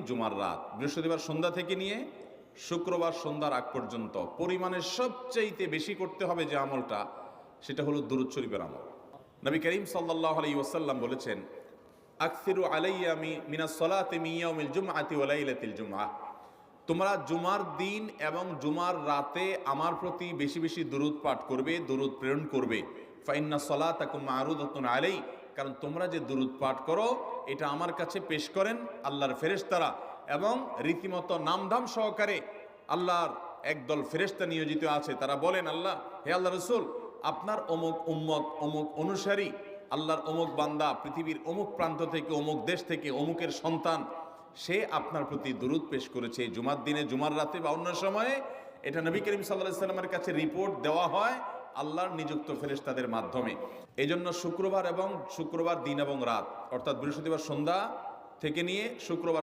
জুমার রাত, বৃহস্পতিবার সন্ধ্যা থেকে নিয়ে শুক্রবার সন্ধ্যার আগ পর্যন্ত পরিমাণের সবচাইতে বেশি করতে হবে যে আমলটা, সেটা হলো দুরূদ শরীফের আমল। নবী করিম সাল্লাল্লাহু আলাইহি ওয়াসাল্লাম বলেছেন, আকসিরু আলাইয়া মিনাস সালাতি মিন ইয়াউমিল জুমআতি ওয়া লাইলাতিল জুমআহ, তোমরা জুমার দিন এবং জুমার রাতে আমার প্রতি বেশি বেশি দুরূদ পাঠ করবে, দুরূদ প্রেরণ করবে। ফাইন্না সালাতাকুম মারুদাতুন আলাই, কারণ তোমরা যে দুরূদ পাঠ করো এটা আমার কাছে পেশ করেন আল্লাহর ফেরেশতারা, এবং রীতিমতো নামধাম সহকারে আল্লাহর একদল ফেরেশতা নিয়োজিত আছে। তারা বলেন, আল্লাহ, হে আল্লাহ রসুল, আপনার অমুক উম্মত, অমুক অনুসারী, আল্লাহর অমুক বান্দা পৃথিবীর অমুক প্রান্ত থেকে, অমুক দেশ থেকে, অমুকের সন্তান, সে আপনার প্রতি দুরূদ পেশ করেছে জুমার দিনে, জুমার রাতে বা অন্য সময়ে। এটা নবী করিম সাল্লাল্লাহু আলাইহি সাল্লামের কাছে রিপোর্ট দেওয়া হয় আল্লাহর নিযুক্ত ফেরেশতাদের মাধ্যমে। এই জন্য শুক্রবার দিন এবং রাত, অর্থাৎ বৃহস্পতিবার সন্ধ্যা থেকে নিয়ে শুক্রবার